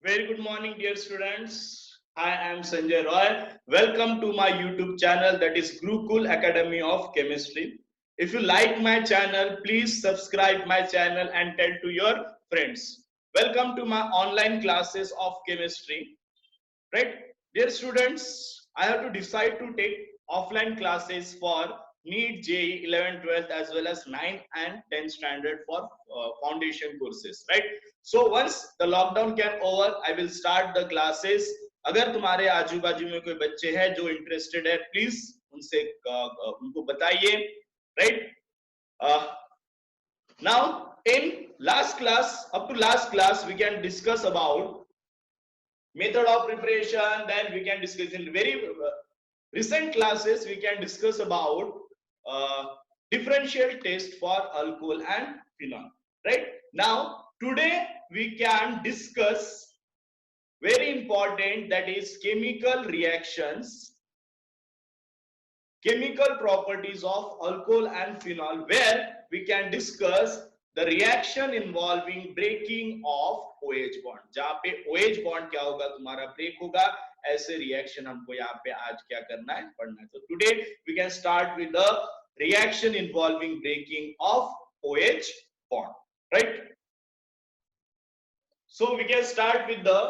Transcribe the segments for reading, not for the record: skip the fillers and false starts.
Very good morning, dear students. I am Sanjay Roy. Welcome to my YouTube channel, that is Gurukul Academy of Chemistry. If you like my channel, please subscribe my channel and tell to your friends. Welcome to my online classes of chemistry. Right, dear students, I have to decide to take offline classes for NEET, JEE, 11, 12 as well as 9 and 10 standard for foundation courses. Right. So once the lockdown can over, I will start the classes. अगर तुम्हारे आजू बाजू में कोई बच्चे हैं जो interested है, प्लीज उनसे उनको बताइए. Right. Now in last class, up to last class, we can discuss about method of preparation. Then we can discuss in very recent classes, we can discuss about uh, differential test for alcohol and phenol. Right. Now today we can discuss very important, that is chemical reactions, chemical properties of alcohol and phenol, where we can discuss the reaction involving breaking of OH bond. जहां पे OH bond क्या होगा, तुम्हारा break होगा. ऐसे reaction हमको यहाँ पे आज क्या करना है, पढ़ना है. So today we can start with the reaction involving breaking of OH bond. Right. So we can start with the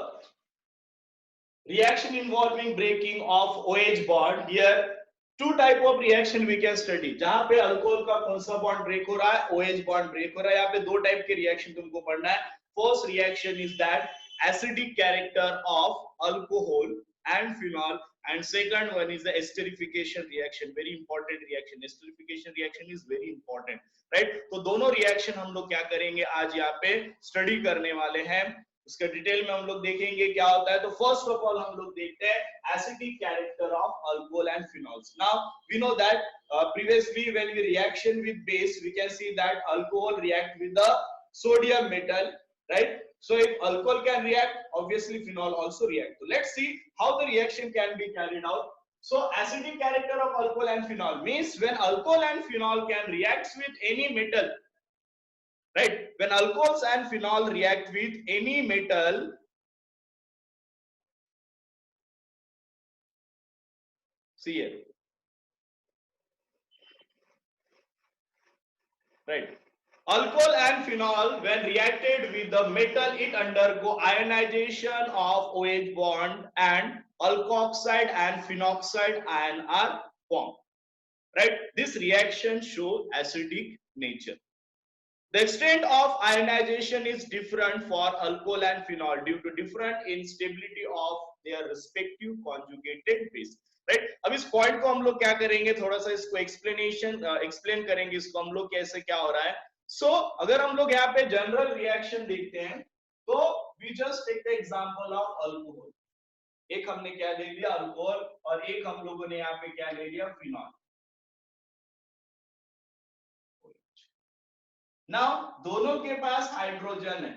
reaction involving breaking of OH bond. Here two type of reaction we can study. जहां पे alcohol का कौन सा bond break हो रहा है, OH bond break हो रहा है. यहाँ पे दो टाइप के रिएक्शन तुमको पढ़ना है. First reaction is that acidic character of alcohol and phenol, and second one is the esterification reaction. Very important reaction. Esterification reaction is very important. Right. तो दोनों रिएक्शन हम लोग क्या करेंगे, आज यहाँ पे स्टडी करने वाले हैं. उसका डिटेल में हम लोग देखेंगे क्या होता है. तो फर्स्ट ऑफ ऑल हम लोग देखते हैं acidic character of alcohol and phenols. Now we know that previously when we reaction with base, we can see that alcohol react with the sodium metal. Right. So if alcohol can react, obviously phenol also react. So let's see how the reaction can be carried out. So acidic character of alcohol and phenol means when alcohol and phenol can react with any metal. Right. When alcohols and phenol react with any metal, see here. Right. Alcohol and phenol, when reacted with the metal, it undergo ionization of OH bond, and alkoxide and phenoxide ion are formed. Right. This reaction show acidic nature. The extent of ionization is different for alcohol and phenol due to different instability of their respective conjugated base. Right. अब इस point को हम लोग क्या करेंगे, थोड़ा सा इसको एक्सप्लेन करेंगे इसको हम लोग कैसे क्या हो रहा है. सो अगर हम लोग यहाँ पे जनरल रिएक्शन देखते हैं तो we just take the example of alcohol. एक हमने क्या ले लिया अल्कोहल और एक हम लोगों ने यहाँ पे क्या ले लिया फिनॉल. नाउ दोनों के पास हाइड्रोजन है.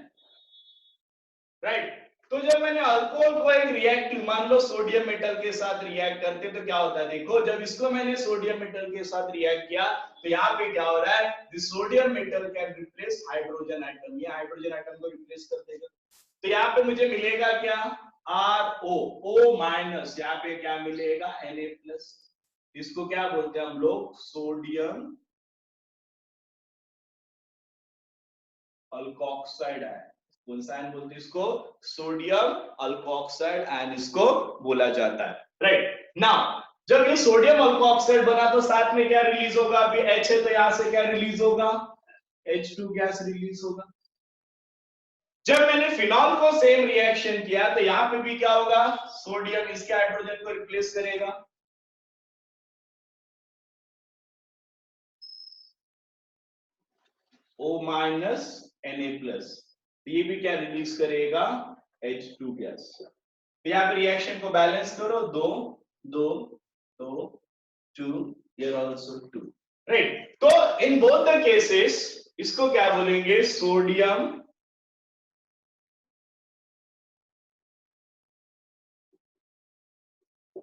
राइट. तो जब मैंने अल्कोहल को एक रिएक्टिव, मान लो सोडियम मेटल के साथ रिएक्ट करते तो क्या होता है, देखो जब इसको मैंने सोडियम मेटल के साथ रिएक्ट किया तो यहाँ पे क्या हो रहा है, this sodium metal can replace hydrogen atom. ये हाइड्रोजन आइटम को रिप्लेस कर देगा. तो यहाँ पे मुझे मिलेगा क्या, RO माइनस. यहाँ पे क्या मिलेगा, Na प्लस. इसको क्या बोलते हैं हम लोग, सोडियम अल्कोक्साइड आयन. कौन सा आयन बोलते हैं इसको, सोडियम अल्कोक्साइड आयन इसको बोला जाता है. राइट. नाउ जब ये सोडियम अल्कोक्साइड बना तो साथ में क्या रिलीज होगा, अभी H है तो यहां से क्या रिलीज होगा, H2 गैस रिलीज होगा. जब मैंने फिनॉल को सेम रिएक्शन किया तो यहां पे भी क्या होगा, सोडियम इसके हाइड्रोजन को रिप्लेस करेगा. O minus Na plus. ये भी क्या रिलीज करेगा, H2 गैस. तो यहाँ पे रिएक्शन को बैलेंस करो, 2 2 2 2, here also 2. राइट. तो इन बोथ द केसेस इसको क्या बोलेंगे, sodium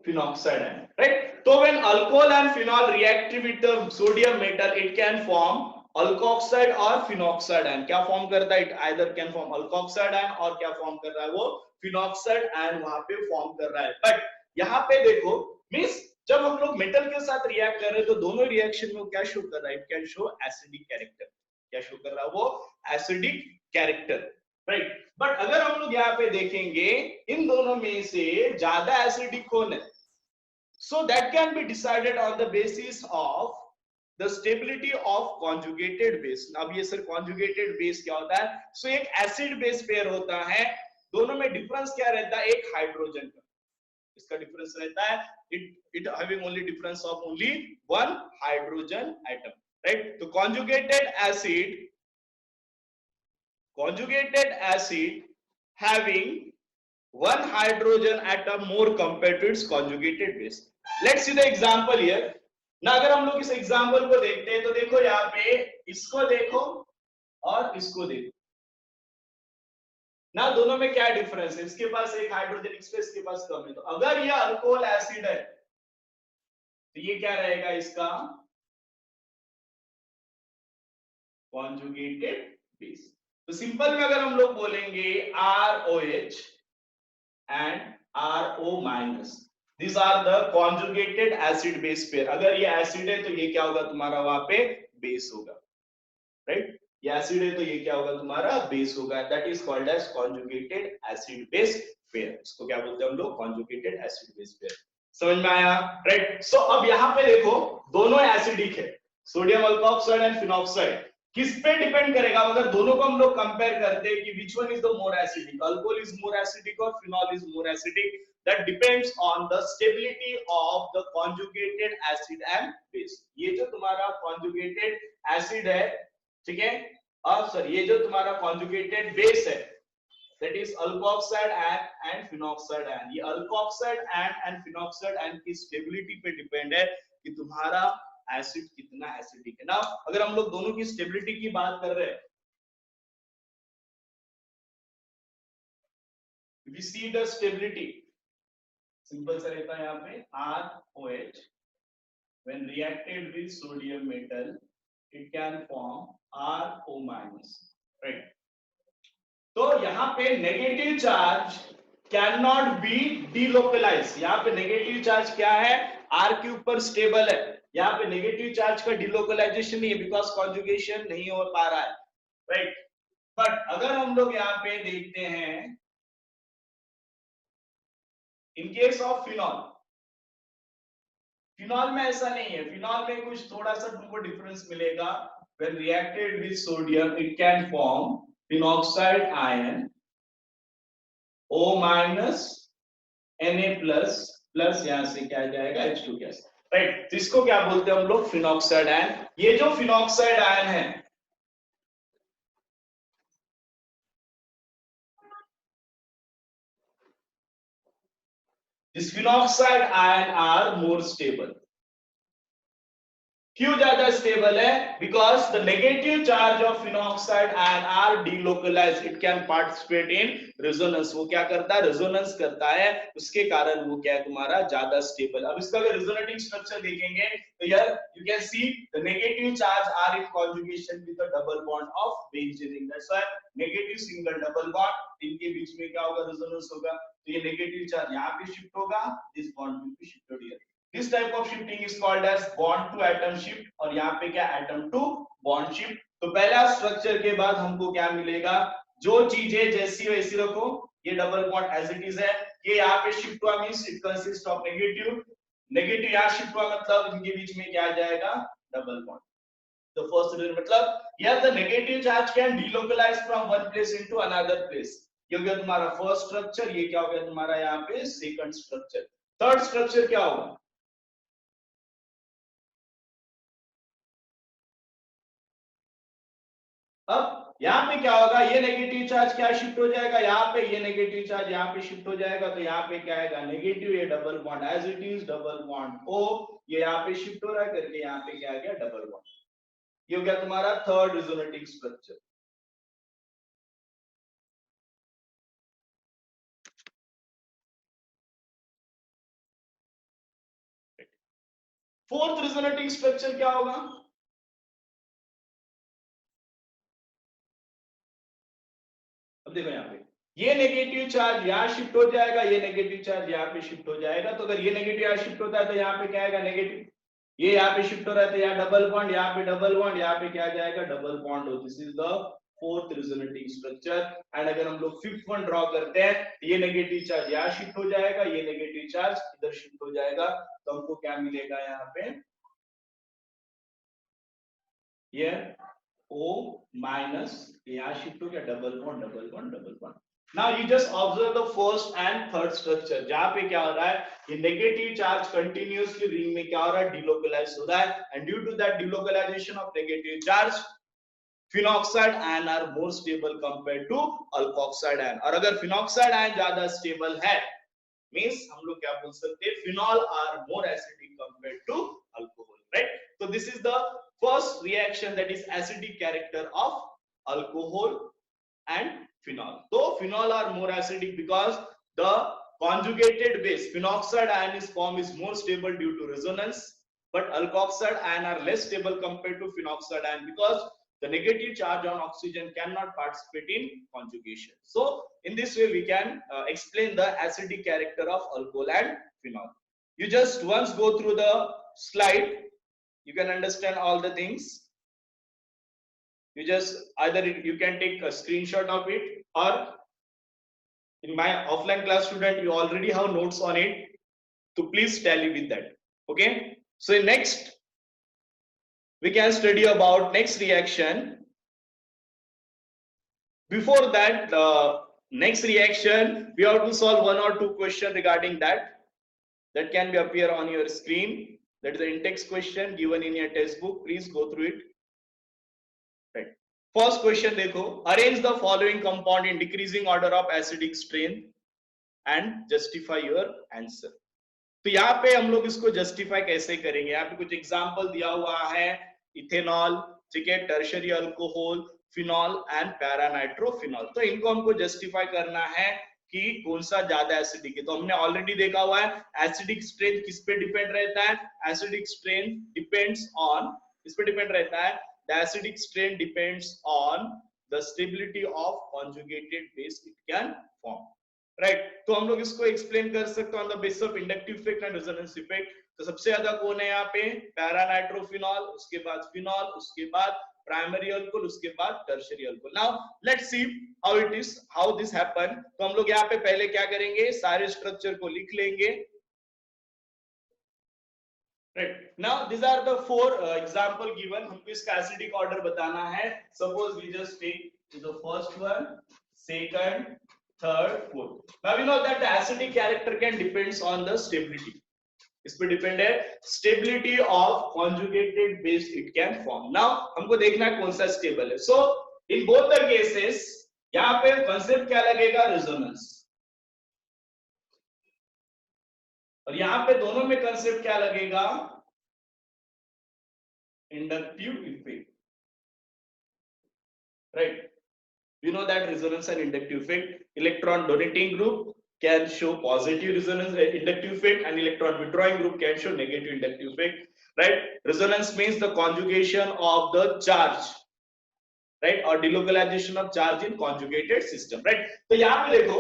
phenoxide ion. Right. So when alcohol and phenol react with the sodium metal, it can form alkoxide और फिनॉक्साइड आयन क्या फॉर्म करता है, it either can form alkoxide ion और क्या फॉर्म कर रहा है वो फिनॉक्साइड आयन वहां पे फॉर्म कर रहा है। बट यहाँ पे देखो मींस जब हम लोग मेटल के साथ रिएक्ट कर रहे हैं तो दोनों रिएक्शन में क्या शो कर रहा है, it can show acidic character, क्या शो कर रहा है वो एसिडिक कैरेक्टर, राइट। बट अगर हम लोग यहाँ पे देखेंगे इन दोनों में से ज्यादा एसिडिक कौन है, so that can be decided on the basis of the stability of conjugated base। अब ये सर conjugated base क्या होता है, so एक acid base pair होता है, दोनों में difference क्या रहता है, एक हाइड्रोजन का, इसका difference रहता है it having only difference of only one hydrogen atom, right। तो conjugated acid having one hydrogen atom more compared to its conjugated base। Let's see the example here। ना अगर हम लोग इस एग्जाम्पल को देखते हैं तो देखो यहाँ पे इसको देखो और इसको देखो ना, दोनों में क्या डिफरेंस है, इसके पास एक हाइड्रोजन स्पेस, इसके पास कम है। तो अगर ये अल्कोहल एसिड है तो ये क्या रहेगा, इसका कॉन्जुगेटेड बेस। तो सिंपल में अगर हम लोग बोलेंगे ROH and RO minus, these are the conjugated acid base pair। अगर ये एसिड है तो ये क्या होगा तुम्हारा वहां पे बेस होगा, राइट। ये एसिड है तो ये क्या होगा तुम्हारा बेस होगा, that is called as conjugated acid base pair। इसको क्या बोलते हैं हम लोग, conjugated acid base pair। समझ में आया, राइट। सो अब यहाँ पे देखो दोनों एसिडिक है, सोडियम अल्कोक्साइड एंड फिनॉक्साइड। किस पे डिपेंड करेगा, अगर दोनों को हम लोग कंपेयर करते हैं कि which one is the more acidic, alcohol is more acidic और phenol is more acidic, that depends on the stability of the conjugated acid and base। ये जो तुम्हारा conjugated acid है, ठीक है, और सर ये जो तुम्हारा conjugated base है, that is alkoxide and phenoxide ion। ये alkoxide and phenoxide ion की stability पे डिपेंड है कि तुम्हारा एसिड कितना एसिडिक है ना। अगर हम लोग दोनों की स्टेबिलिटी की बात कर रहे हैं, we see the stability, simple सा रहता है यहाँ पे ROH when reacted with sodium metal it can form RO minus, right। तो यहाँ पे negative charge can not be delocalise. यहाँ पे नेगेटिव चार्ज क्या है, R के ऊपर स्टेबल है, यहाँ पे नेगेटिव चार्ज का डिलोकलाइजेशन नहीं है बिकॉज कॉन्जुगेशन नहीं हो पा रहा है, राइट। बट अगर हम लोग यहाँ पे देखते हैं in case of phenol, phenol में ऐसा नहीं है, फिनॉल में कुछ थोड़ा सा तुमको डिफरेंस मिलेगा। when reacted with sodium it can form phenoxide ion O minus Na plus plus यहां से क्या जाएगा H2 गैस, राइट। तो इसको क्या बोलते हैं हम लोग, फिनॉक्साइड आयन। ये जो फिनॉक्साइड आयन है this phenoxide ion are more stable। क्यों ज्यादा स्टेबल है, because the negative charge of phenoxide ion are delocalized, it can participate in resonance. वो क्या करता है, रेजोनेंस करता है, उसके कारण वो क्या है तुम्हारा ज्यादा स्टेबल। अब इसका अगर रेजोनेटिंग स्ट्रक्चर देखेंगे तो यार you can see the negative charge are in conjugation with the double bond of benzene, that's why negative single double bond, इनके बीच में क्या होगा, रेजोनेंस होगा। तो ये नेगेटिव चार्ज यहाँ पे शिफ्ट होगा, this bond will be shifted here. This type of shifting is called as bond to atom shift, और यहाँ पे क्या atom to bond shift। तो पहला स्ट्रक्चर के बाद हमको क्या मिलेगा, जो चीजें जैसी वैसी रखो, ये double bond as it is है, ये यहाँ पे शिफ्ट हुआ means it consist of negative, negative यहाँ शिफ्ट हुआ मतलब इनके बीच में क्या आ जाएगा, डबल बॉन्ड। तो फर्स्ट मतलब here the negative charge can delocalize from one place into another place। ये हो गया तुम्हारा फर्स्ट स्ट्रक्चर, ये क्या हो गया तुम्हारा यहाँ पे सेकंड स्ट्रक्चर। थर्ड स्ट्रक्चर क्या होगा, अब यहाँ पे क्या होगा, ये नेगेटिव चार्ज क्या शिफ्ट हो जाएगा यहाँ पे, ये नेगेटिव चार्ज यहाँ पे शिफ्ट हो जाएगा। तो यहाँ पे क्या आएगा, नेगेटिव, ये double bond as it is, double bond O, ये यहाँ पे शिफ्ट हो रहा है करके यहाँ पे क्या आ गया, डबल बॉन्ड। ये हो गया तुम्हारा third resonating structure. Fourth resonating structure क्या होगा, देखो यहाँ पे ये नेगेटिव चार्ज यहाँ शिफ्ट हो जाएगा, ये नेगेटिव चार्ज यहाँ पे शिफ्ट हो जाएगा। तो अगर ये नेगेटिव यहाँ शिफ्ट होता है तो यहाँ पे क्या आएगा नेगेटिव, ये यहाँ पे शिफ्ट हो रहा है तो यहाँ डबल बॉन्ड, यहाँ पे डबल बॉन्ड, यहाँ पे क्या जाएगा डबल बॉन्ड हो। This is the fourth resonating structure. And अगर हम लोग फिफ्थ वन ड्रॉ करते हैं तो ये नेगेटिव चार्ज यहाँ शिफ्ट हो जाएगा, ये नेगेटिव चार्ज इधर शिफ्ट हो जाएगा। तो हमको क्या मिलेगा यहाँ पे, ये O माइनस यहाँ शिफ्ट हो गया, double bond double bond double bond. Now you just observe the first and third structure, जहाँ पे क्या हो रहा है, ये नेगेटिव चार्ज कंटिन्यूअसली रिंग में क्या हो रहा है, डिलोकलाइज हो रहा है। And due to that delocalization of negative charge, phenoxide ion are more stable compare to alkoxide ion. और अगर फिनॉक्साइड आयन ज्यादा स्टेबल है, मींस हम लोग क्या बोल सकते हैं, phenol are more acidic compare to alcohol, right. So this is the first reaction, that is acidic character of alcohol and phenol. So phenol are more acidic because the conjugated base phenoxide ion is formed is more stable due to resonance, but alkoxide ion are less stable compared to phenoxide ion because the negative charge on oxygen cannot participate in conjugation. So in this way we can explain the acidic character of alcohol and phenol. You just once go through the slide, you can understand all the things. You just either you can take a screenshot of it, or in my offline class student you already have notes on it, so please tally with that. Okay, so next we can study about next reaction. Before that, next reaction we have to solve one or two questions regarding that can be appear on your screen. That is the in-text question given in your textbook. Please go through it. Right. First question देखो, arrange the following compound in decreasing order of acidic strength and justify your answer. तो यहाँ पे हम लोग इसको justify कैसे करेंगे? यहाँ पे कुछ एग्जाम्पल दिया हुआ है, इथेनॉल, ठीक है, tertiary alcohol, phenol and paranitrophenol. तो इनको हमको जस्टिफाई करना है कि कौन सा ज्यादा एसिडिक है। तो हमने ऑलरेडी देखा हुआ है एसिडिक स्ट्रेंथ किस पे डिपेंड रहता है, एसिडिक स्ट्रेंथ डिपेंड्स ऑन, किस पे डिपेंड रहता है, the acidic strength depends on the stability of conjugated base it can form, right. तो हम लोग इसको एक्सप्लेन कर सकते हैं on the basis of inductive effect and resonance effect. तो सबसे ज्यादा कौन है यहाँ पे, पैरानाइट्रोफिनॉल, उसके बाद फिनॉल, उसके बाद प्राइमरी अल्कोहल, उसके बाद tertiary alcohol. Now let's see how it is, how this happen. तो हम लोग यहाँ पे पहले क्या करेंगे, सारे स्ट्रक्चर को लिख लेंगे, right. Now this are the four example given. हमको इसका एसिडिक ऑर्डर बताना है। Suppose we just take the first one, second, third, fourth. Now we know that the acidic character can depends on the stability, इस पे डिपेंड है stability of conjugated base it can form. Now हमको देखना है कौन सा स्टेबल है। So in both the cases यहाँ पे कंसेप्ट क्या लगेगा, रेजोनेंस, और यहाँ पे दोनों में कंसेप्ट क्या लगेगा, inductive effect, right. You know that resonance and inductive effect, electron donating group can show positive resonance inductive effect and electron withdrawing group can show negative inductive effect, right. Resonance means the conjugation of the charge, right, or delocalization of charge in conjugated system, right. तो यहाँ पे देखो,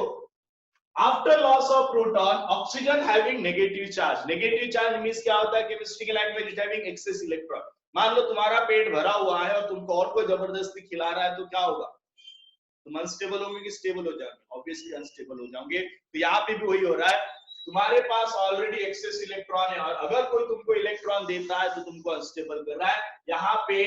after loss of proton, oxygen having negative charge. Negative charge means क्या होता है, chemical language it having excess electron. मान लो तुम्हारा पेट भरा हुआ है और तुमको और कोई जबरदस्ती खिला रहा है तो क्या होगा, तुम अनस्टेबल होंगे कि स्टेबल हो जाओगे, ऑब्वियसली अनस्टेबल हो जाओगे। तो यहाँ पे भी वही हो रहा है, तुम्हारे पास ऑलरेडी एक्सेस इलेक्ट्रॉन है और अगर कोई तुमको इलेक्ट्रॉन देता है तो तुमको अनस्टेबल कर रहा है। यहाँ पे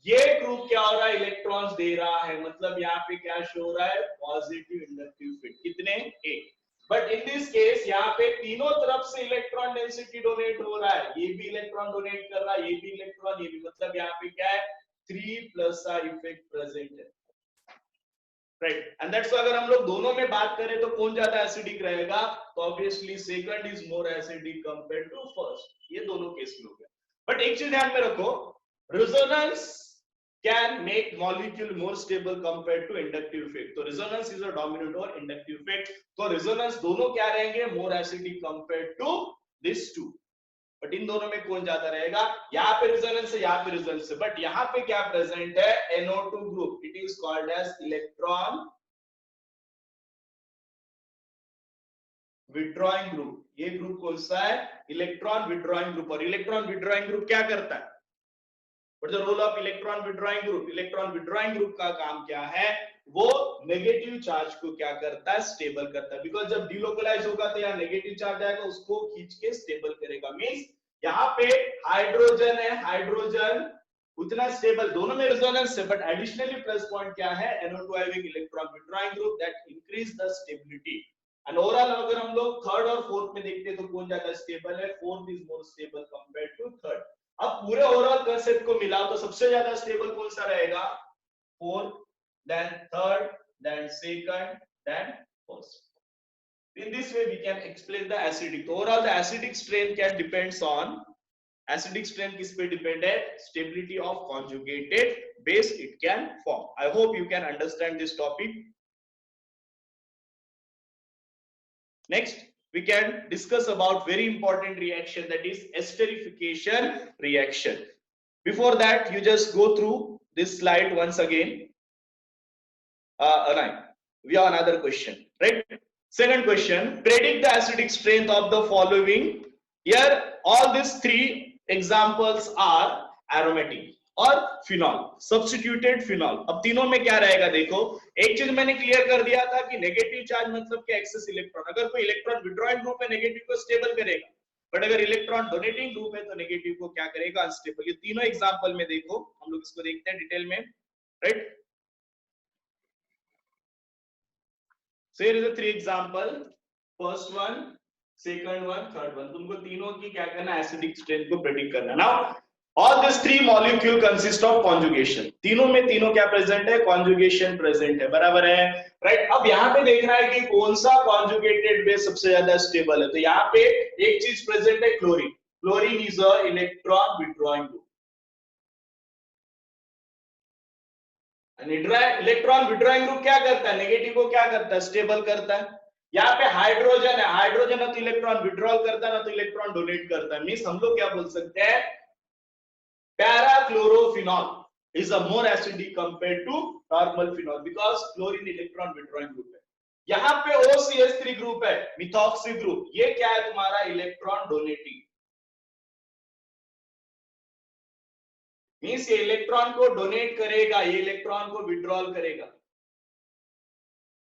ये ग्रुप क्या हो रहा है, इलेक्ट्रॉन्स दे रहा है, मतलब यहाँ पे क्या शो हो रहा है, पॉजिटिव इंडक्टिव इफेक्ट, कितने, एक। बट इन दिस केस यहाँ पे तीनों तरफ से इलेक्ट्रॉन डेंसिटी डोनेट हो रहा है, ये भी इलेक्ट्रॉन डोनेट कर रहा है, ये भी इलेक्ट्रॉन, ये भी, मतलब यहाँ पे क्या है, 3+ इफेक्ट प्रेजेंट है, राइट। एंड दैट्स अगर हम लोग दोनों में बात करें तो कौन ज्यादा एसिडिक रहेगा, तो obviously second is more acidic compare to first, ये दोनों केस में हो गया। बट एक चीज ध्यान में रखो, resonance can make molecule more stable compare to inductive effect. तो रेजोनेंस इज अ डोमिनेंट और इंडक्टिव इफेक्ट, तो रेजोनेंस दोनों क्या रहेंगे, more acidic compare to this two. But इन दोनों में कौन ज्यादा रहेगा, यहाँ पे रेजोनेंस है, यहाँ पे रेजोनेंस है, बट यहाँ पे क्या प्रेजेंट है, NO2 group, it is called as electron withdrawing group. ये ग्रुप कौन सा है? Electron withdrawing group. और इलेक्ट्रॉन विड्रॉइंग ग्रुप क्या करता है? What is the role of electron withdrawing group? Electron withdrawing group का काम क्या है? वो नेगेटिव चार्ज को क्या करता है? स्टेबल करता है। बिकॉज जब डिलोकलाइज होगा तो यहाँ नेगेटिव चार्ज आएगा, उसको खींच के स्टेबल करेगा। मींस यहाँ पे हाइड्रोजन है, हाइड्रोजन उतना स्टेबल, दोनों में रेजोनेंस है, बट एडिशनली प्लस पॉइंट क्या है? NO2 having electron withdrawing group that increase the stability. And overall अगर हम लोग थर्ड और फोर्थ में देखते हैं तो कौन ज्यादा स्टेबल है? Fourth is more stable compared to third. अब पूरे ओवरऑल कंसेप्ट को मिलाओ तो सबसे ज्यादा स्टेबल कौन सा रहेगा? Fourth, then third, then second, then first. In this way we can explain the acidic. So overall the acidic strength can depends on, acidic strength किस पे डिपेंड है? Stability of conjugated base it can form. I hope you can understand this topic. Next we can discuss about very important reaction, that is esterification reaction. Before that you just go through this slide once again. Right, we have another question, right? Second question, predict the acidic strength of the following. Here all these three examples are aromatic और phenol, substituted phenol. अब तीनों में क्या रहेगा? देखो एक चीज मैंने क्लियर कर दिया था कि नेगेटिव चार्ज मतलब क्या? Excess electron. अगर कोई इलेक्ट्रॉन विड्रॉइंग ग्रुप है नेगेटिव को स्टेबल करेगा, बट अगर इलेक्ट्रॉन डोनेटिंग ग्रुप है तो नेगेटिव को क्या करेगा? अनस्टेबल। ये तीनों एग्जांपल में देखो, हम लोग इसको देखते हैं डिटेल में, right? So here is the three example, first one, second one, third one. तुमको तीनों की क्या करना? एसिडिक स्ट्रेंथ को प्रेडिक्ट करना। Now all these three molecule consist of conjugation. तीनों में तीनों क्या प्रेजेंट है? conjugation प्रेजेंट है, बराबर है, राइट? अब यहाँ पे देखना है कि कौन सा conjugated base सबसे ज्यादा स्टेबल है। तो यहाँ पे एक चीज प्रेजेंट है, chlorine. Chlorine is a electron withdrawing group. Electron withdrawing group क्या करता है? नेगेटिव को क्या करता है? स्टेबल करता है। यहाँ पे हाइड्रोजन है, हाइड्रोजन ना तो इलेक्ट्रॉन विड्रॉल करता है ना तो इलेक्ट्रॉन डोनेट करता है। मींस हम लोग क्या बोल सकते हैं? पैराक्लोरोफिनॉल is a more acidic compared to normal phenol because chlorine electron withdrawing group है। यहाँ पे OCH3 ग्रुप है, मिथॉक्सी ग्रुप, ये क्या है? तुम्हारा इलेक्ट्रॉन डोनेटिंग। मींस ये इलेक्ट्रॉन को डोनेट करेगा, ये इलेक्ट्रॉन को विड्रॉल करेगा।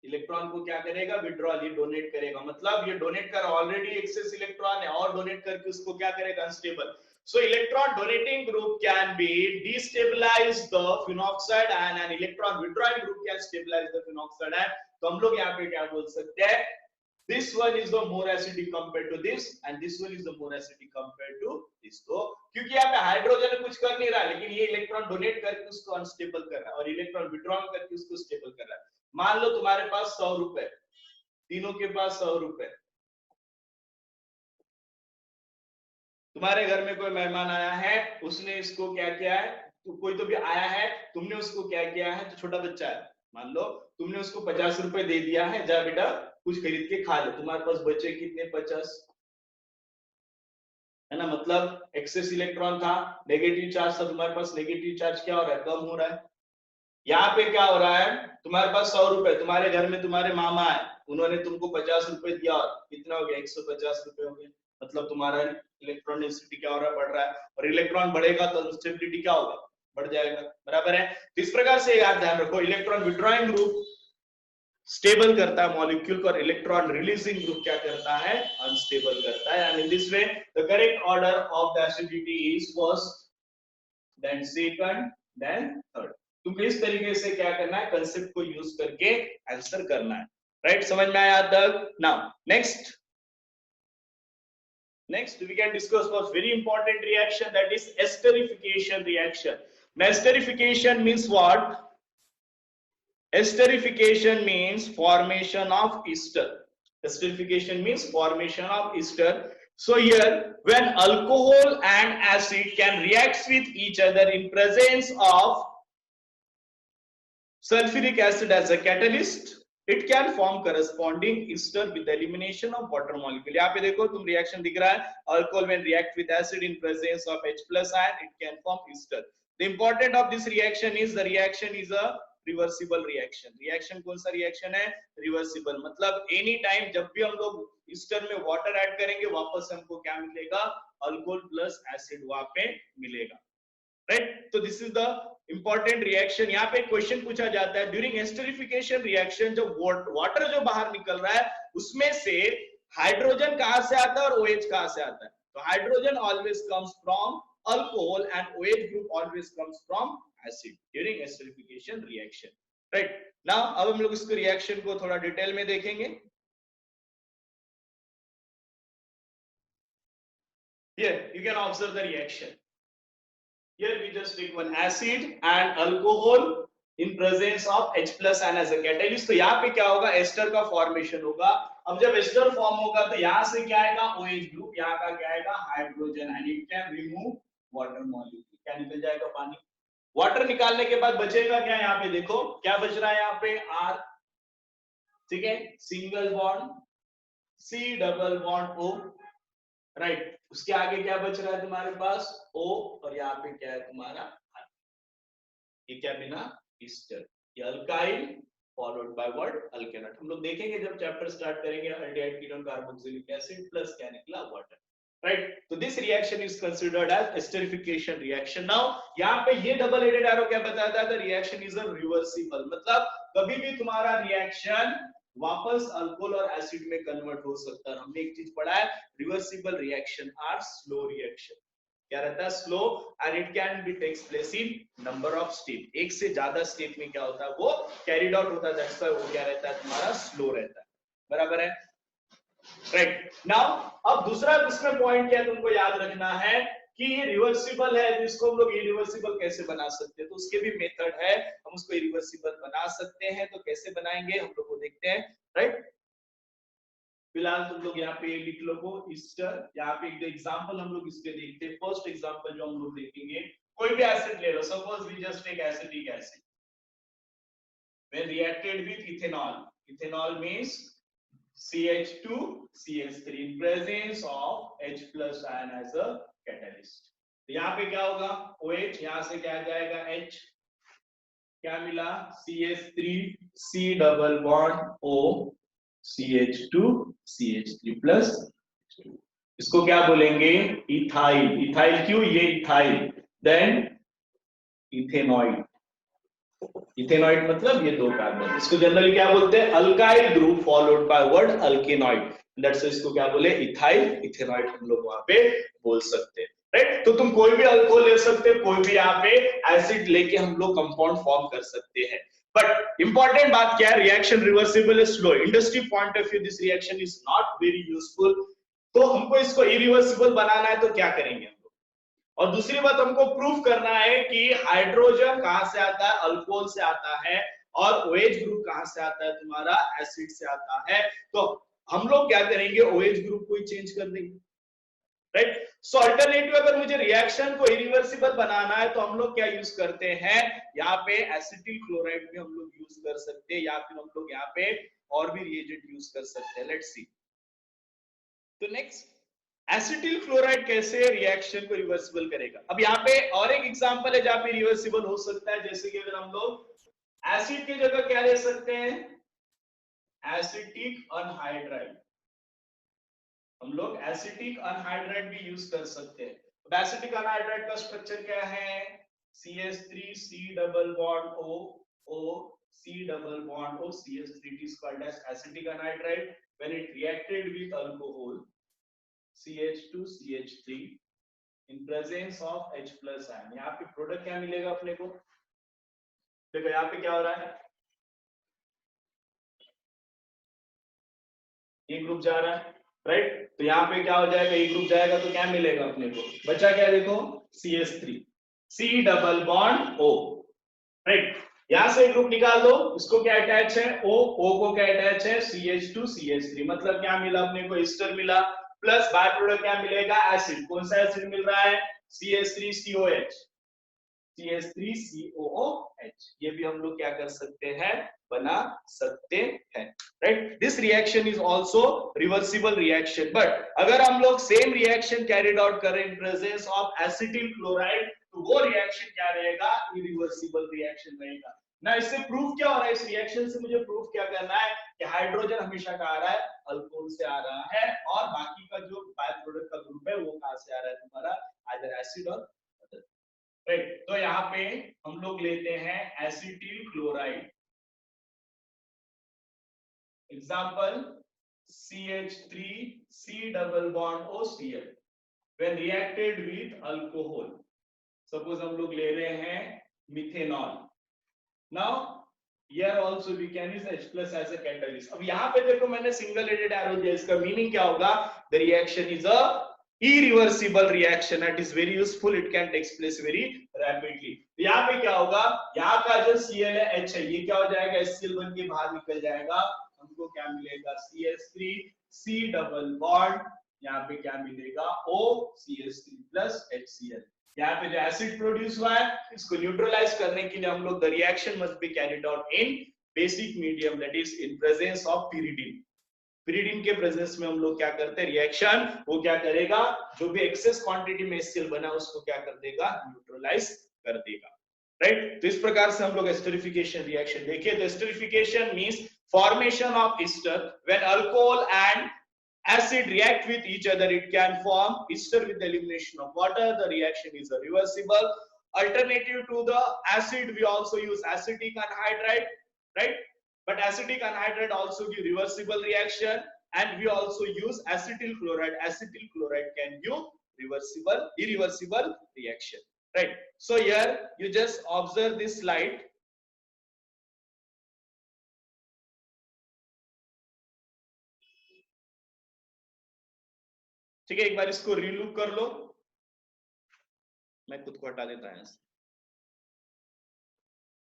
इलेक्ट्रॉन को क्या करेगा? विड्रॉल, ये डोनेट करेगा। मतलब ये डोनेट कर, ऑलरेडी एक्सेस इलेक्ट्रॉन है और डोनेट करके उसको क्या करेगा? Unstable. So electron donating group can be destabilize the phenoxide and an electron withdrawing group can stabilize the phenoxide ion. तो हम लोग यहाँ पे क्या बोल सकते हैं? This one is the more acidic compared to this and this one is the more acidic compared to this. तो क्योंकि यहाँ पे हाइड्रोजन कुछ कर नहीं रहा है, लेकिन ये इलेक्ट्रॉन डोनेट करके उसको अनस्टेबल कर रहा है और इलेक्ट्रॉन विड्रॉ करके उसको स्टेबल कर रहा है। मान लो तुम्हारे पास 100 रुपए, तीनों के पास 100 रुपए, तुम्हारे घर में कोई मेहमान आया है, उसने इसको क्या किया है? तो कोई तो भी आया है, तुमने उसको क्या किया है? तो छोटा बच्चा है, मान लो तुमने उसको 50 रुपए दे दिया है, जा बेटा कुछ खरीद के खा ले। तुम्हारे पास बचे कितने? 50, है ना? मतलब एक्सेस इलेक्ट्रॉन था, नेगेटिव चार्ज था, तुम्हारे पास नेगेटिव चार्ज क्या हो रहा है? कम हो रहा है। यहाँ पे क्या हो रहा है? तुम्हारे पास 100 रुपए, तुम्हारे घर में तुम्हारे मामा है, उन्होंने तुमको 50 रुपए दिया और कितना हो गया? 150 रुपए हो गए। मतलब तुम्हारा इलेक्ट्रॉन डेंसिटी क्या हो रहा है? बढ़ रहा है। और इलेक्ट्रॉन बढ़ेगा तो अनस्टेबिलिटी क्या होगा? बढ़ जाएगा, बराबर है। तो इस प्रकार से याद ध्यान रखो, इलेक्ट्रॉन विड्रॉइंग ग्रुप स्टेबल करता है मॉलिक्यूल को और इलेक्ट्रॉन रिलीजिंग ग्रुप क्या करता है? अनस्टेबल करता है। And in this way the correct order of the acidity is first, then second, then third. तुम इस तरीके से क्या करना है? कंसेप्ट को यूज करके आंसर करना है, राइट? समझ में आया तक? Now next we can discuss about very important reaction, that is esterification reaction. Now esterification means what? Esterification means formation of ester. Esterification means formation of ester. So here when alcohol and acid can react with each other in presence of sulfuric acid as a catalyst, it can form corresponding ester with the elimination of water molecule. यहाँ पे देखो तुम reaction दिख रहा है, alcohol when react with acid in presence of H+ ion, it can form ester. The importance of this reaction is the reaction is a reversible reaction. Reaction कौन सा reaction है? रिवर्सिबल। मतलब एनी टाइम जब भी हम लोग Easter में water add करेंगे वापस हमको क्या मिलेगा? अल्कोहल प्लस एसिड वहां पे मिलेगा, राइट? तो this is the important reaction. यहाँ पे क्वेश्चन पूछा जाता है ड्यूरिंग एस्टरिफिकेशन रिएक्शन जब वाटर जो बाहर निकल रहा है उसमें से हाइड्रोजन कहां से आता है और OH कहां से आता है? तो hydrogen always comes from alcohol and OH group always comes from acid during esterification reaction, right? Now अब हम लोग इसको रिएक्शन को थोड़ा डिटेल में देखेंगे। Here you can observe the reaction. Here we just take one acid and alcohol in presence of H plus and as a catalyst. तो यहाँ पे क्या होगा? एस्टर का फॉर्मेशन होगा। अब जब एस्टर फॉर्म होगा तो यहाँ से क्या आएगा? OH ग्रुप, यहाँ का क्या आएगा? Hydrogen, and it can remove water molecule. क्या निकल जाएगा? पानी। वाटर निकालने के बाद बचेगा क्या? यहाँ पे देखो क्या बच रहा है यहाँ पे? R, ठीक है, single bond C double bond O, right? उसके आगे क्या बच रहा है तुम्हारे पास? O, और यहाँ पे क्या है तुम्हारा? ये क्या बिना? ईस्टर। ये alkyl followed by what? Alkanoate. हम लोग देखेंगे जब चैप्टर स्टार्ट करेंगे aldehyde ketone carboxylic acid plus क्या निकला? Water, right? तो this reaction is considered as esterification reaction. Now यहाँ पे ये डबल हेडेड एरो क्या बताता है? The reaction is a reversible. मतलब कभी भी तुम्हारा रिएक्शन वापस अल्कोहल और एसिड में कन्वर्ट हो सकता है। हमने एक चीज पढ़ा है, reversible reaction are slow reaction. क्या रहता है? Slow, and it can be takes place in number of step. एक से ज्यादा स्टेप में क्या होता है? वो कैरिड आउट होता है, दैट्स व्हाई वो क्या रहता है? तुम्हारा स्लो रहता है। बराबर है, राइट? नाउ अब दूसरा इसमें पॉइंट क्या तुमको याद रखना है कि ये रिवर्सिबल है, तो इसको हम लोग इरिवर्सिबल कैसे बना सकते हैं? तो उसके भी मेथड है, हम उसको इरिवर्सिबल बना सकते हैं। तो कैसे बनाएंगे हम लोग को देखते हैं, राइट? फिलहाल तुम लोग यहाँ पे लिख लो को ईस्टर। यहाँ पे एक एग्जांपल हम लोग इसके देखते हैं। फर्स्ट एग्जांपल जो हम लोग देखेंगे, कोई भी एसिड ले लो, suppose we just take acetic acid when reacted with ethanol. Ethanol means CH2 CH3 in presence of H plus ion as a catalyst. तो यहाँ पे क्या होगा? OH, यहाँ से क्या जाएगा? H, क्या मिला? CH3 C double bond O, CH2 CH3 plus, इसको क्या बोलेंगे? इथाइल। इथाइल क्यों? ये इथाइल। Then ethanoid. इथेनॉइड मतलब ये दो कार्बन। इसको जनरली क्या बोलते हैं? Alkyl group followed by word alkanoate. That's इसको क्या बोले? इथाइल इथेनॉइड हम लोग वहां पे बोल सकते हैं, राइट? तो तुम कोई भी अल्कोहल ले सकते हो, कोई भी यहाँ पे एसिड लेके हम लोग कंपाउंड फॉर्म कर सकते हैं। बट इंपॉर्टेंट बात क्या है? Reaction reversible is slow. Industry point of view this reaction is not very useful. तो हमको इसको इरिवर्सिबल बनाना है तो क्या करेंगे हम लोग? और दूसरी बात हमको प्रूफ करना है कि हाइड्रोजन कहां से आता है? अल्कोहल से आता है, और OH ग्रुप कहां से आता है? तुम्हारा एसिड से आता है। तो हम लोग क्या करेंगे? OH ग्रुप को ही चेंज कर देंगे, राइट? सो अल्टरनेटिव अगर मुझे रिएक्शन को इरिवर्सिबल बनाना है तो हम लोग क्या यूज करते हैं? यहाँ पे एसिटिल क्लोराइड भी हम लोग यूज कर सकते हैं, या फिर हम लोग यहाँ पे और भी रिएजेंट यूज कर सकते हैं। Let's see. तो नेक्स्ट, एसिटिल क्लोराइड कैसे रिएक्शन को रिवर्सिबल करेगा? अब यहाँ पे और एक एग्जांपल है जहां पे रिवर्सिबल हो सकता है, जैसे कि अगर हम लोग एसिड की जगह क्या ले सकते हैं? Acetic anhydride. हम लोग एसिटिक अनहाइड्राइड भी यूज कर सकते हैं। तो एसिटिक अनहाइड्राइड का स्ट्रक्चर क्या है? CH3 C double bond O, O C double bond O, CH3 is called as acetic anhydride. When it reacted with alcohol CH2 CH3 in presence of H plus ion, यहाँ पे product क्या मिलेगा अपने को? देखो यहाँ पे क्या हो रहा है? ये ग्रुप जा रहा है, राइट? तो यहाँ पे क्या हो जाएगा? ये ग्रुप जाएगा तो क्या मिलेगा अपने को? बचा क्या? देखो CH3 C double bond O, right? यहाँ से ग्रुप निकाल दो, इसको क्या अटैच है? O, O को क्या अटैच है? CH2 CH3। मतलब क्या मिला अपने को? एस्टर मिला, प्लस बाय प्रोडक्ट क्या मिलेगा? एसिड। कौन सा एसिड मिल रहा है? CH3COH, CH3COOH। ये भी हम लोग क्या कर सकते हैं? बना सकते हैं, right? This reaction is also reversible reaction. But अगर हम लोग सेम रिएक्शन कैरिड आउट करें in presence of acetyl chloride तो वो रिएक्शन क्या रहेगा? इरिवर्सिबल रिएक्शन रहेगा। ना इससे प्रूफ क्या हो रहा है, इस रिएक्शन से मुझे प्रूफ क्या करना है कि हाइड्रोजन हमेशा कहाँ आ रहा है, अल्कोहल से आ रहा है, और बाकी का जो बाय प्रोडक्ट का ग्रुप है वो कहाँ से आ रहा है तुम्हारा, आइदर एसिड और अदर। राइट, तो यहाँ पे हम लोग लेते हैं acetyl chloride, example CH3C double bond OCl when reacted with alcohol, suppose हम लोग ले रहे हैं methanol. Now here also we can use H plus as a catalyst। अब यहाँ पे देखो मैंने सिंगल हेडेड एरो दिया, इसका मीनिंग क्या होगा, the reaction is a irreversible reaction, that is very useful, it can take place very rapidly। तो यहाँ पे क्या होगा, यहाँ का जो Cl है H है, ये क्या हो जाएगा, HCl बन के बाहर निकल जाएगा, हमको क्या मिलेगा, CH3C डबल बॉन्ड, यहाँ पे क्या मिलेगा, OCH3 प्लस HCl। यहाँ पे जो एसिड प्रोड्यूस हुआ है इसको न्यूट्रलाइज करने के लिए हम लोग the reaction must be carried out in basic medium, that is in presence of pyridine। pyridine के प्रेजेंस में हम लोग क्या करते हैं, रिएक्शन वो क्या करेगा, जो भी एक्सेस क्वांटिटी में HCl बना उसको क्या कर देगा, न्यूट्रलाइज कर देगा। राइट, तो इस प्रकार से हम लोग एस्टरिफिकेशन रिएक्शन देखिए। तो esterification means formation of ester when alcohol and acid react with each other, it can form ester with the elimination of water, the reaction is a reversible alternative to the acid. We also use acetic anhydride, right, but acetic anhydride also give reversible reaction, and we also use acetyl chloride, acetyl chloride can give reversible irreversible reaction, right। So here you just observe this slide, ठीक है, एक बार इसको relook कर लो, मैं खुद को हटा देता हूं।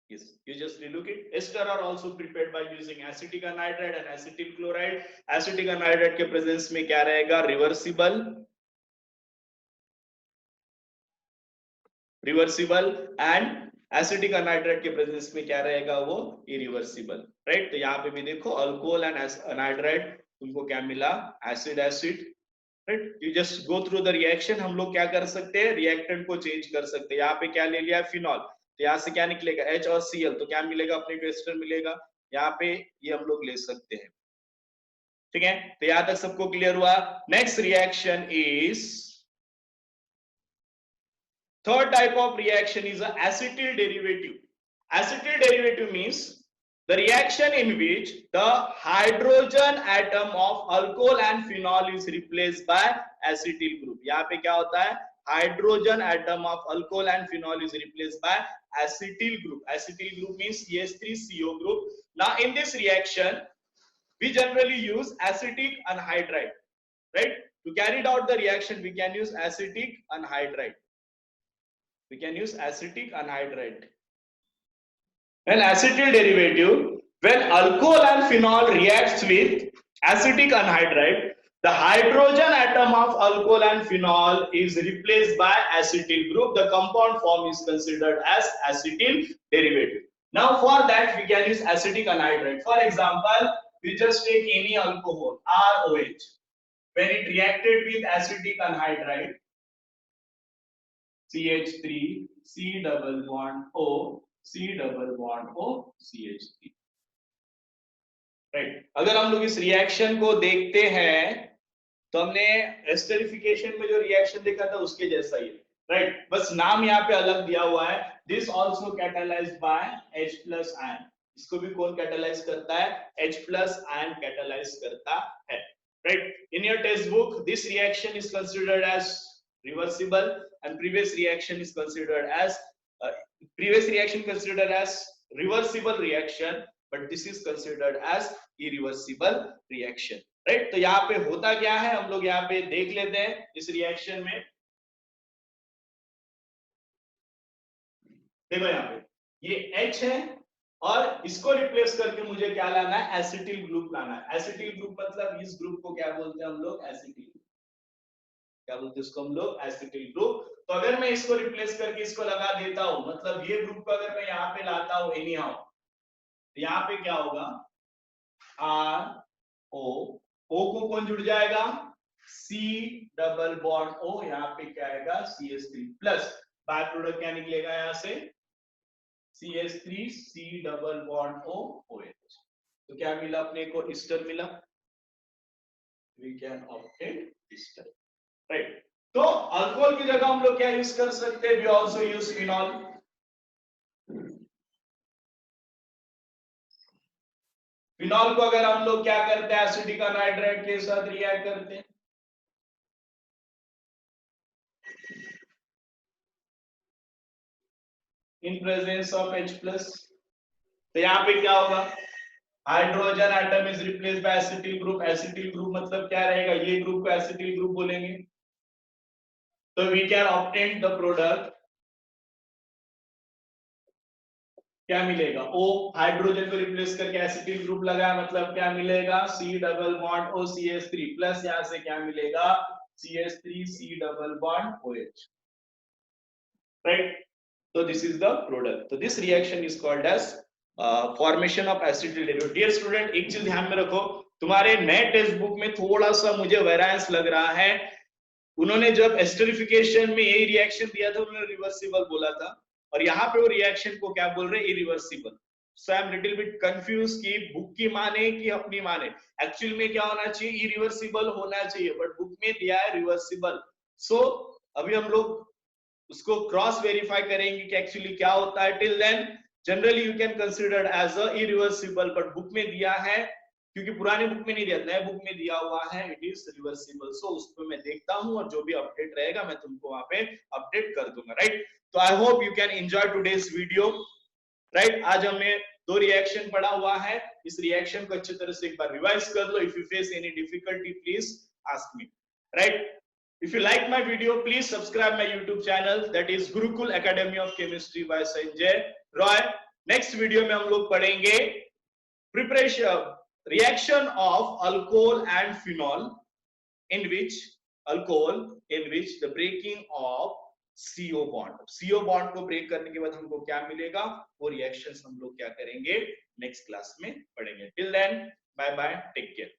Yes, you just relook it. Ester are also prepared by using acetic anhydride and acetyl chloride। acetic anhydride के प्रेजेंस में क्या रहेगा, रिवर्सिबल, एंड एसिटिक अनहाइड्राइड के प्रेजेंस में क्या रहेगा, वो इरिवर्सिबल। राइट, तो यहाँ पे भी देखो अल्कोहल एंड अनहाइड्राइड, तुमको क्या मिला, acid acid. Right, you just go through the reaction. हम लोग क्या कर सकते हैं, रिएक्टेंट को चेंज कर सकते हैं। यहाँ पे क्या ले लिया, फिनॉल, तो यहाँ से क्या निकलेगा, H और Cl, तो क्या मिलेगा, अपने को एस्टर मिलेगा। यहाँ पे ये हम लोग ले सकते हैं, ठीक है। तो यहाँ तक सबको क्लियर हुआ। Next reaction is, third type of reaction is a acetyl derivative। acetyl derivative means the reaction in which the hydrogen atom of alcohol and phenol is replaced by acetyl group। यहाँ पे क्या होता है, hydrogen atom of alcohol and phenol is replaced by acetyl group। acetyl group means CH3CO group। Now in this reaction we generally use acetic anhydride, right? To carry out the reaction we can use acetic anhydride, we can use acetic anhydride। An acetyl derivative, when alcohol and phenol reacts with acetic anhydride, the hydrogen atom of alcohol and phenol is replaced by acetyl group, the compound form is considered as acetyl derivative। Now for that we can use acetic anhydride। For example, we just take any alcohol ROH, when it reacted with acetic anhydride CH3C double bond O, C double bond O, CH3। Right, अगर हम लोग इस reaction को देखते हैं तो हमने esterification में जो रिएक्शन देखा था उसके जैसा ही है। राइट, बस नाम यहाँ पे अलग दिया हुआ है। This also catalysed by H plus ion. इसको भी कौन कैटालाइज करता है, H प्लस आयन कैटालाइज करता है। Right, in your text book this reaction is considered as reversible and previous reaction considered as reversible reaction, but this is considered as irreversible reaction। Right, तो यहाँ पे होता क्या है, हम लोग यहाँ पे देख लेते हैं। इस रिएक्शन में देखो यहाँ पे ये H है और इसको रिप्लेस करके मुझे क्या लाना है, एसिटिल ग्रुप लाना है। एसिटिल ग्रुप मतलब इस ग्रुप को क्या बोलते हैं हम लोग, एसिटिल, क्या बोलते हैं इसको हम लोग, एसिटिल ग्रुप। तो अगर मैं इसको रिप्लेस करके इसको लगा देता हूं, मतलब ये ग्रुप को अगर मैं यहाँ पे लाता हूं एनी हाउ, तो यहाँ पे क्या होगा, R O, O को कौन जुड़ जाएगा, C डबल बॉन्ड O, यहाँ पे क्या आएगा CH3 प्लस, बाय प्रोडक्ट क्या निकलेगा यहाँ से CH3 C double bond O OH। तो क्या मिला अपने को, ईस्टर मिला, we can obtain ester, right. तो अल्कोहल की जगह हम लोग क्या यूज कर सकते हैं, we also use phenol. Phenol को अगर हम लोग क्या करते हैं, एसिडिक अनहाइड्राइड के साथ रिएक्ट करते हैं, इन प्रेजेंस ऑफ H+, तो यहाँ पे क्या होगा, hydrogen atom is replaced by acetyl group. Acetyl group मतलब क्या रहेगा, ये ग्रुप को एसिटिल ग्रुप बोलेंगे। तो we can obtain the product, क्या मिलेगा, O, हाइड्रोजन को रिप्लेस करके एसिटिल ग्रुप लगाया, मतलब क्या मिलेगा, C double bond O CH3 plus यहां से क्या मिलेगा, CH3 C double bond OH, right. तो दिस इज द प्रोडक्ट। तो this reaction is called as formation of acetyl derivative. Dear student, एक चीज ध्यान में रखो, तुम्हारे नए टेक्स्ट बुक में थोड़ा सा मुझे वेरिएंस लग रहा है। उन्होंने जब एस्टरिफिकेशन में यही रिएक्शन दिया था, उन्होंने रिवर्सिबल बोला था, और यहाँ पे वो रिएक्शन को क्या बोल रहे हैं, irreversible. So I am little bit confuse कि बुक की माने कि अपनी माने। एक्चुअल में क्या होना चाहिए, इरिवर्सिबल होना चाहिए, बट बुक में दिया है रिवर्सिबल। सो अभी हम लोग उसको क्रॉस वेरीफाई करेंगे कि एक्चुअली क्या होता है। Till then generally you can consider as a irreversible, but book में दिया है, क्योंकि पुराने बुक में नहीं दिया, नए बुक में दिया हुआ है इट इज रिवर्सिबल। सो उस पर मैं देखता हूं और जो भी अपडेट रहेगा मैं तुमको वहां पे अपडेट कर दूंगा, राइट। तो I hope you can enjoy today's video, right. आज हमने दो रिएक्शन पढ़ा हुआ है, इस रिएक्शन को अच्छी तरह से एक बार रिवाइज कर लो। If you face any difficulty please ask me, right. If you like my video, please subscribe my YouTube channel, that is Gurukul Academy of Chemistry by Sanjay Roy. Next video में हम लोग पढ़ेंगे preparation reaction of alcohol and phenol, in which the breaking of CO bond. CO bond को break करने के बाद हमको क्या मिलेगा, वो reactions हम लोग क्या करेंगे नेक्स्ट क्लास में पढ़ेंगे। Till then, bye bye, take care.